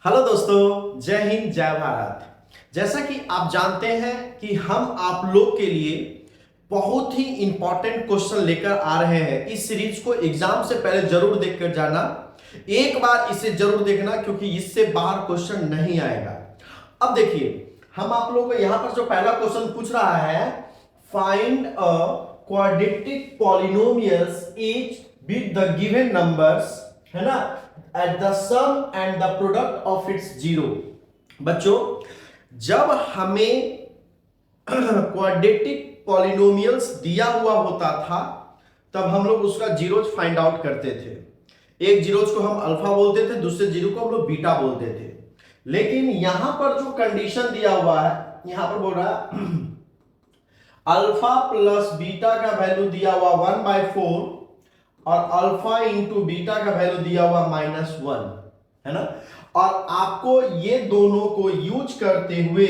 Hello दोस्तों, जय हिंद जय भारत। जैसा कि आप जानते हैं कि हम आप लोग के लिए बहुत ही इंपॉर्टेंट क्वेश्चन लेकर आ रहे हैं। इस सीरीज को एग्जाम से पहले जरूर देखकर जाना, एक बार इसे जरूर देखना क्योंकि इससे बाहर क्वेश्चन नहीं आएगा। अब देखिए, हम आप लोगों को यहां पर जो पहला क्वेश्चन पूछ रहा है, find a quadratic polynomials each with the given numbers, है ना, at the sum and the product of its zero. बच्चों, जब हमें क्वाड्रेटिक पॉलिनोमियल्स दिया हुआ होता था तब हम लोग उसका जीरोज फाइंड आउट करते थे। एक जीरोज को हम अल्फा बोलते थे, दूसरे जीरो को हम लोग बीटा बोलते थे। लेकिन यहां पर जो कंडीशन दिया हुआ है, यहां पर बोल रहा है अल्फा प्लस बीटा का वैल्यू दिया हुआ 1/4 और अल्फा इंटू बीटा का वैल्यू दिया हुआ -1, है ना। और आपको ये दोनों को यूज करते हुए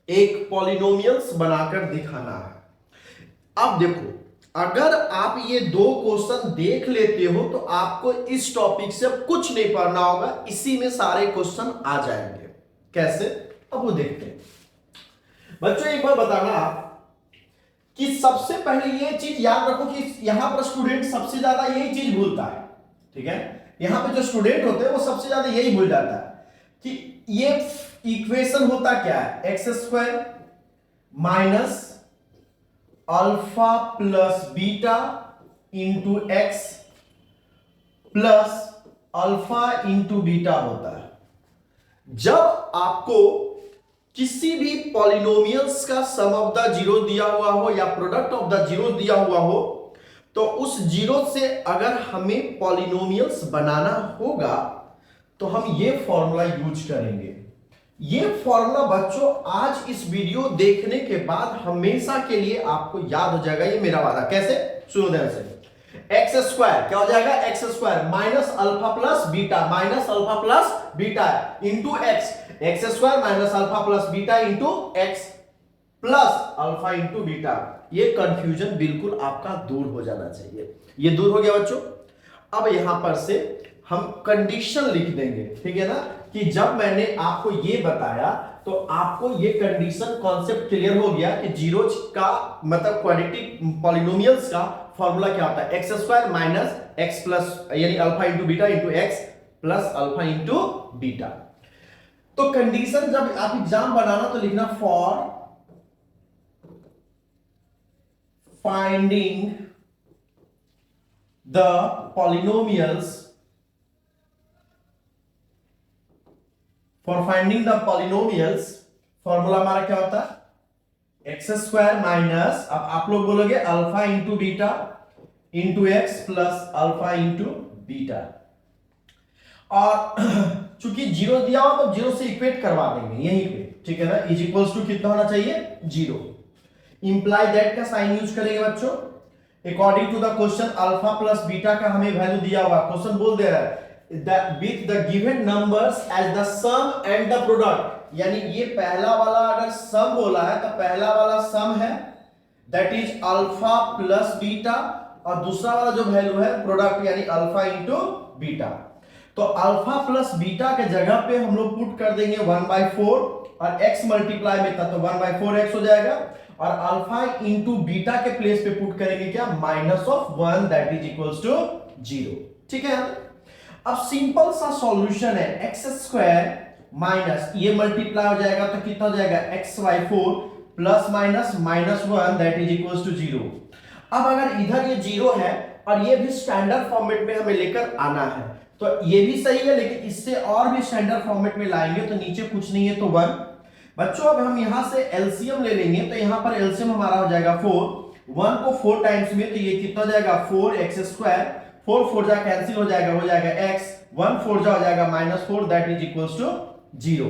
एक पॉलिनोमियल्स बनाकर दिखाना है। अब देखो, अगर आप ये दो क्वेश्चन देख लेते हो तो आपको इस टॉपिक से कुछ नहीं पढ़ना होगा, इसी में सारे क्वेश्चन आ जाएंगे। कैसे, अब वो देखते हैं। बच्चों, एक बार बताना आप कि सबसे पहले ये चीज याद रखो कि यहां पर स्टूडेंट सबसे ज्यादा यही चीज भूलता है, ठीक है। यहां पे जो स्टूडेंट होते हैं वो सबसे ज्यादा यही भूल जाता है कि ये इक्वेशन होता क्या है, x² minus alpha plus beta into x plus alpha into beta होता है। जब आपको किसी भी पॉलिनोमियल्स का सम ऑफ द जीरो दिया हुआ हो या प्रोडक्ट ऑफ द जीरो दिया हुआ हो, तो उस जीरो से अगर हमें पॉलिनोमियल्स बनाना होगा तो हम ये फॉर्मूला यूज करेंगे। ये फॉर्मूला बच्चों आज इस वीडियो देखने के बाद हमेशा के लिए आपको याद हो जाएगा, ये मेरा वादा। कैसे, सुनो ध्यान से। x² क्या हो जाएगा, x² minus alpha plus beta, minus alpha plus beta into x, x² minus alpha plus beta into x plus alpha into beta. ये कंफ्यूजन बिल्कुल आपका दूर हो जाना चाहिए। ये दूर हो गया बच्चों। अब यहां पर से हम कंडीशन लिख देंगे, ठीक है ना, कि जब मैंने आपको ये बताया तो आपको ये कंडीशन कॉन्सेप्ट क्लियर हो गया कि जीरोज का मतलब क्वाड्रेटिक पॉलिनोमियल्स का फॉर्मूला क्या होता है, x² माइनस एक्स प्लस यानी alpha into beta into x plus alpha into beta. तो कंडीशन जब आप एग्जाम बनाना तो लिखना for finding the polynomials, for finding the polynomials formula हमारा क्या होता है, x² माइनस, अब आप लोग बोलोगे alpha into beta into x plus alpha into beta. और चूंकि जीरो दिया हो तो जीरो से इक्वेट करवा देंगे यहीं पे, ठीक है ना। इज इक्वल्स टू कितना होना चाहिए, 0। इंप्लाई दैट का साइन यूज करेंगे बच्चों। According to the question alpha plus beta का हमें वैल्यू दिया हुआ, क्वेश्चन बोल दे रहा है with the given numbers as the sum and the product, यानी ये पहला वाला अगर सम बोला है तो पहला वाला सम है that is alpha plus beta, और दूसरा वाला जो वैल्यू है प्रोडक्ट यानी अल्फा इंटू बीटा। तो अल्फा प्लस बीटा के जगह पे हम लोग पुट कर देंगे 1/4 और x मल्टीप्लाई में था तो 1/4x हो जाएगा, और अल्फा इंटू बीटा के प्लेस पे पुट करेंगे क्या, -1 दैट इज इक्वल्स टू 0, ठीक है। अब सिंपल सा सॉल्यूशन है, x² माइनस ये मल्टीप्लाई हो जाएगा तो कितना हो जाएगा, x/4 plus minus -1 that is equals to 0। अब अगर इधर ये 0 है और ये भी स्टैंडर्ड फॉर्मेट में हमें लेकर आना है तो ये भी सही है, लेकिन इससे और भी स्टैंडर्ड फॉर्मेट में लाएंगे तो नीचे कुछ नहीं है तो 1। बच्चों, अब हम यहां से एलसीएम ले लेंगे तो यहां पर एलसीएम हमारा हो जाएगा 4, 1 को 4 टाइम्स में तो ये कितना हो जाएगा, 4x², 4 4 जा कैंसिल हो जाएगा x, 1 4 जा हो जाएगा -4 दैट इज इक्वल्स टू 0।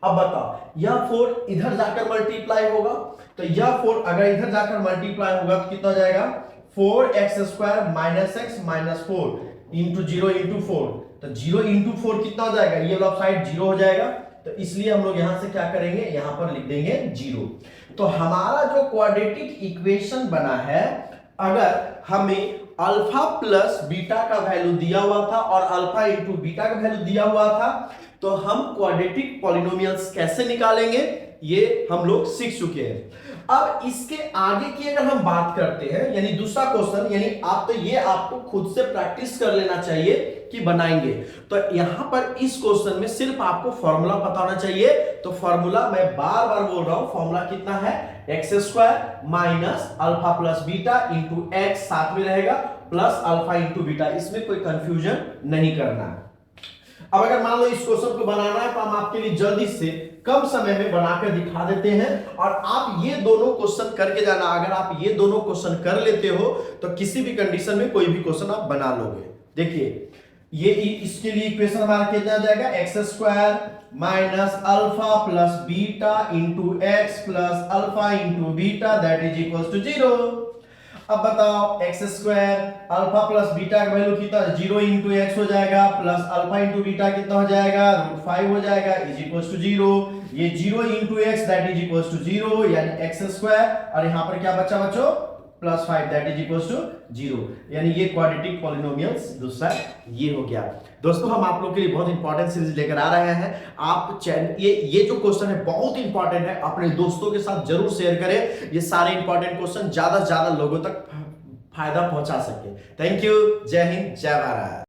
अब बताओ, यह 4 इधर जाकर मल्टीप्लाई होगा तो यह 4 अगर इधर जाकर मल्टीप्लाई होगा तो कितना हो जाएगा, 4x² minus x minus 4 into 0 into 4, तो 0 इंटू 4 कितना हो जाएगा, ये वाला साइड 0 हो जाएगा, तो इसलिए हम लोग यहां से क्या करेंगे, यहां पर लिख देंगे 0। तो हमारा जो क्वाड्रेटिक इक्वेशन बना है, अगर हमें अल्फा प्लस बीटा का वैल्यू दिया हुआ था और अल्फा इंटू बीटा का वैल्यू दिया हुआ था, तो हम क्वाड्रेटिक पॉलिनोमियल्स कैसे निकालेंगे ये हम लोग सीख चुके हैं। अब इसके आगे की अगर हम बात करते हैं, यानी दूसरा क्वेश्चन, यानी आप तो ये आपको खुद से प्रैक्टिस कर लेना चाहिए कि बनाएंगे, तो यहां पर इस क्वेश्चन में सिर्फ आपको फॉर्मूला पता होना चाहिए। तो फॉर्मूला मैं बार बार बोल रहा हूं, फॉर्मूला कितना है, x square minus alpha plus beta into x, साथ में रहेगा प्लस अल्फा इंटू बीटा, इसमें कोई कंफ्यूजन नहीं करना है। अब अगर मान लो इस क्वेश्चन को बनाना है तो हम आपके लिए जल्दी से कम समय में बनाकर दिखा देते हैं, और आप ये दोनों क्वेश्चन करके जाना। अगर आप ये दोनों क्वेश्चन कर लेते हो तो किसी भी कंडीशन में कोई भी क्वेश्चन आप बना लोगे। देखिए ये इसके लिए इक्वेशन हमारा कितना जाएगा, x square minus alpha plus beta into x plus alpha into beta that is equal to 0। अब बताओ x square alpha plus beta का वैल्यू कितना, 0 इंटू एक्स हो जाएगा प्लस अल्फा इंटू बीटा कितना हो जाएगा, √5 हो जाएगा इज इक्वल टू 0। ये 0 into x that is equal to 0, यानी एक्स स्क्वायर, और यहां पर क्या बचा बच्चों, plus 5 that is equal to 0, यानी ये क्वाड्रेटिक पॉलिनोमियल्स दूसरा ये हो गया। दोस्तों हम आप लोगों के लिए बहुत इंपॉर्टेंट सीरीज लेकर आ रहे हैं। आप ये जो क्वेश्चन है बहुत इंपॉर्टेंट है, अपने दोस्तों के साथ जरूर शेयर करें, ये सारे इंपॉर्टेंट क्वेश्चन ज्यादा से ज्यादा लोगों तक फायदा पहुंचा सके। थैंक यू, जय हिंद, जय भारत।